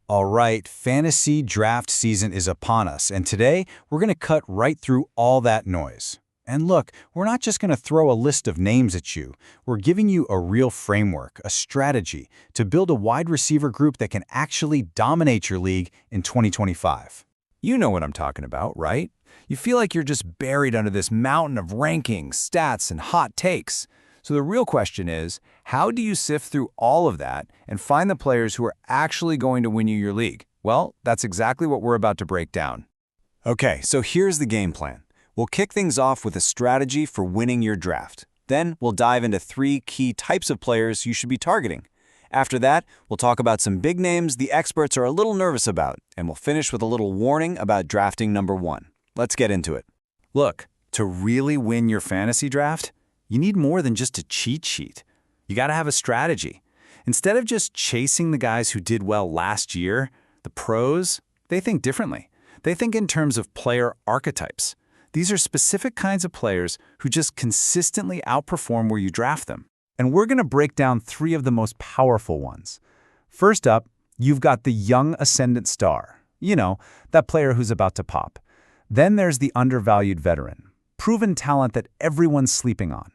All right, fantasy draft season is upon us, and today we're going to cut right through all that noise. And look, we're not just going to throw a list of names at you. We're giving you a real framework, a strategy to build a wide receiver group that can actually dominate your league in 2025. You know what I'm talking about, right? You feel like you're just buried under this mountain of rankings, stats, and hot takes. So the real question is, how do you sift through all of that and find the players who are actually going to win you your league? Well, that's exactly what we're about to break down. Okay, so here's the game plan. We'll kick things off with a strategy for winning your draft. Then we'll dive into 3 key types of players you should be targeting. After that, we'll talk about some big names the experts are a little nervous about, and we'll finish with a little warning about drafting number 1. Let's get into it. Look, to really win your fantasy draft, you need more than just a cheat sheet. You got to have a strategy. Instead of just chasing the guys who did well last year, the pros, they think differently. They think in terms of player archetypes. These are specific kinds of players who just consistently outperform where you draft them. And we're going to break down 3 of the most powerful ones. First up, you've got the young ascendant star. You know, that player who's about to pop. Then there's the undervalued veteran, proven talent that everyone's sleeping on.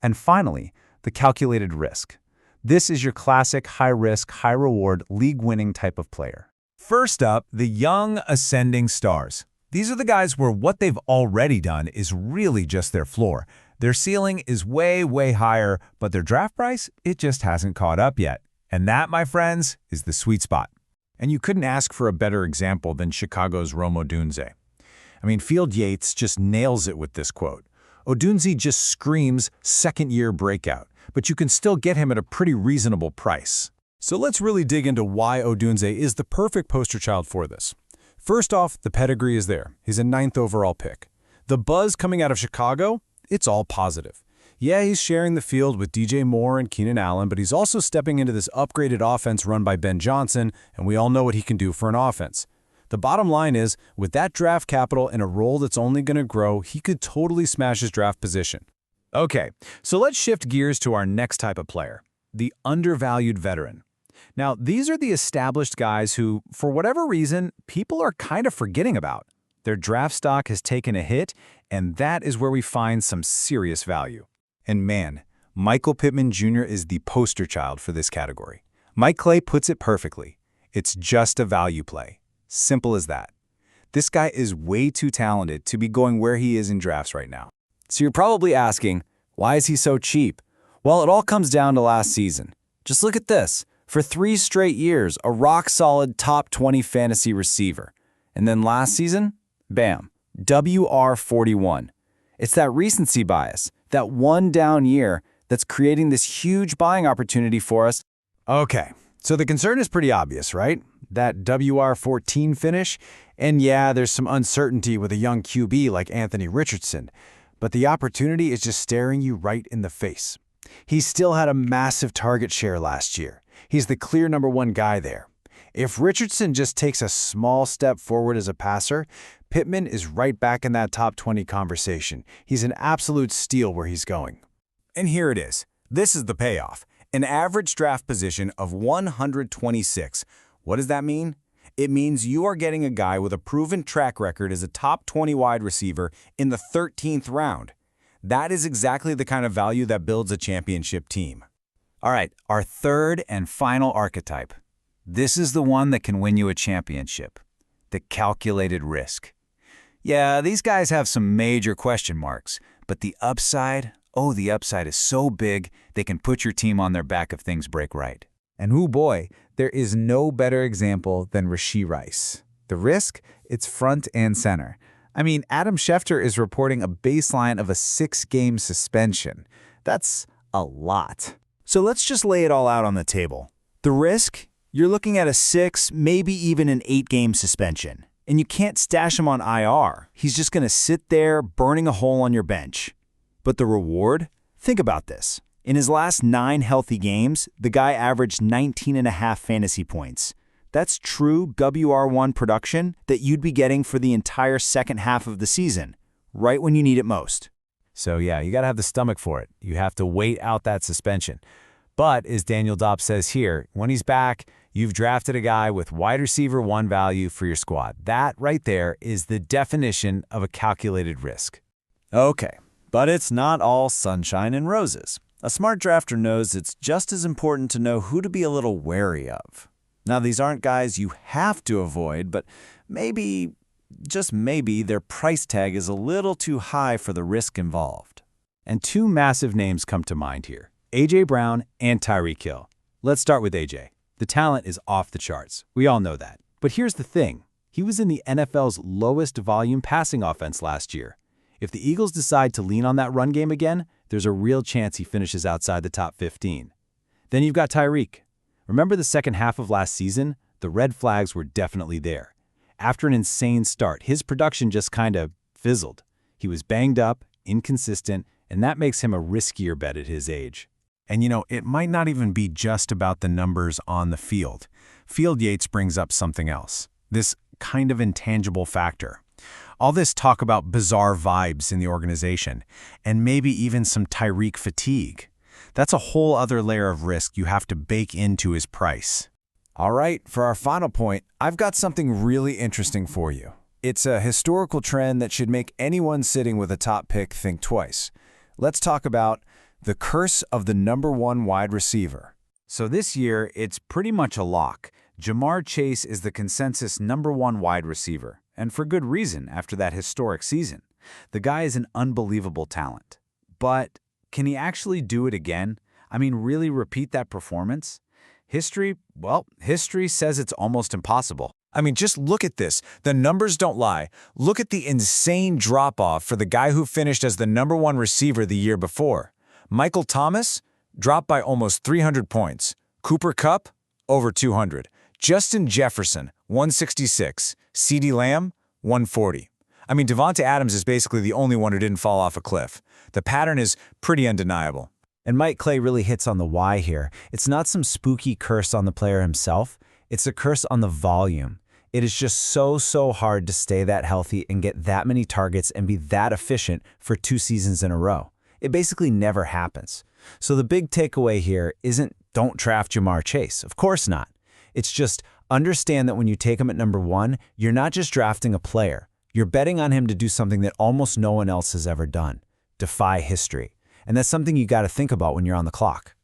And finally, the calculated risk. This is your classic high-risk, high-reward, league-winning type of player. First up, the young ascending stars. These are the guys where what they've already done is really just their floor. Their ceiling is way, way higher, but their draft price, it just hasn't caught up yet. And that, my friends, is the sweet spot. And you couldn't ask for a better example than Chicago's Rome Odunze. I mean, Field Yates just nails it with this quote. Odunze just screams second-year breakout, but you can still get him at a pretty reasonable price. So let's really dig into why Odunze is the perfect poster child for this. First off, the pedigree is there. He's a 9th overall pick. The buzz coming out of Chicago, it's all positive. Yeah, he's sharing the field with DJ Moore and Keenan Allen, but he's also stepping into this upgraded offense run by Ben Johnson, and we all know what he can do for an offense. The bottom line is, with that draft capital and a role that's only going to grow, he could totally smash his draft position. Okay, so let's shift gears to our next type of player, the undervalued veteran. Now, these are the established guys who, for whatever reason, people are kind of forgetting about. Their draft stock has taken a hit, and that is where we find some serious value. And man, Michael Pittman Jr. is the poster child for this category. Mike Clay puts it perfectly. It's just a value play. Simple as that. This guy is way too talented to be going where he is in drafts right now. So you're probably asking, why is he so cheap? Well, it all comes down to last season. Just look at this. For 3 straight years, a rock-solid top 20 fantasy receiver. And then last season, bam, WR41. It's that recency bias, that one down year that's creating this huge buying opportunity for us. Okay, so the concern is pretty obvious, right? That WR14 finish, and yeah, there's some uncertainty with a young QB like Anthony Richardson, but the opportunity is just staring you right in the face. He still had a massive target share last year. He's the clear number 1 guy there. If Richardson just takes a small step forward as a passer, Pittman is right back in that top 20 conversation. He's an absolute steal where he's going. And here it is. This is the payoff. An average draft position of 126. What does that mean? It means you are getting a guy with a proven track record as a top 20 wide receiver in the 13th round. That is exactly the kind of value that builds a championship team. All right, our third and final archetype. This is the one that can win you a championship. The calculated risk. Yeah, these guys have some major question marks, but the upside, the upside is so big they can put your team on their back if things break right. And oh boy, there is no better example than Rashee Rice. The risk, it's front and center. I mean, Adam Schefter is reporting a baseline of a 6-game suspension. That's a lot. So let's just lay it all out on the table. The risk, you're looking at a 6, maybe even an 8-game suspension. And you can't stash him on IR. He's just going to sit there burning a hole on your bench. But the reward? Think about this. In his last 9 healthy games, the guy averaged 19.5 fantasy points. That's true WR1 production that you'd be getting for the entire second half of the season, right when you need it most. So yeah, you got to have the stomach for it. You have to wait out that suspension. But, as Daniel Dopp says here, when he's back, you've drafted a guy with wide receiver 1 value for your squad. That right there is the definition of a calculated risk. Okay, but it's not all sunshine and roses. A smart drafter knows it's just as important to know who to be a little wary of. Now, these aren't guys you have to avoid, but maybe, just maybe, their price tag is a little too high for the risk involved. And 2 massive names come to mind here, A.J. Brown and Tyreek Hill. Let's start with A.J. The talent is off the charts. We all know that. But here's the thing. He was in the NFL's lowest volume passing offense last year. If the Eagles decide to lean on that run game again, there's a real chance he finishes outside the top 15. Then you've got Tyreek. Remember the second half of last season? The red flags were definitely there. After an insane start, his production just kind of fizzled. He was banged up, inconsistent, and that makes him a riskier bet at his age. And it might not even be just about the numbers on the field. Field Yates brings up something else, this kind of intangible factor. All this talk about bizarre vibes in the organization, and maybe even some Tyreek fatigue. That's a whole other layer of risk you have to bake into his price. All right, for our final point, I've got something really interesting for you. It's a historical trend that should make anyone sitting with a top pick think twice. Let's talk about the curse of the number 1 wide receiver. So this year, it's pretty much a lock. Jamar Chase is the consensus number 1 wide receiver, and for good reason after that historic season. The guy is an unbelievable talent. But can he actually do it again? I mean, really repeat that performance? History says it's almost impossible. I mean, just look at this. The numbers don't lie. Look at the insane drop-off for the guy who finished as the number 1 receiver the year before. Michael Thomas dropped by almost 300 points. Cooper Kupp, over 200. Justin Jefferson, 166. CeeDee Lamb, 140. I mean, Devonta Adams is basically the only one who didn't fall off a cliff. The pattern is pretty undeniable. And Mike Clay really hits on the why here. It's not some spooky curse on the player himself. It's a curse on the volume. It is just so hard to stay that healthy and get that many targets and be that efficient for 2 seasons in a row. It basically never happens. So the big takeaway here isn't don't draft Jamar Chase. Of course not. It's just understand that when you take him at number 1, you're not just drafting a player. You're betting on him to do something that almost no one else has ever done. Defy history. And that's something you got to think about when you're on the clock.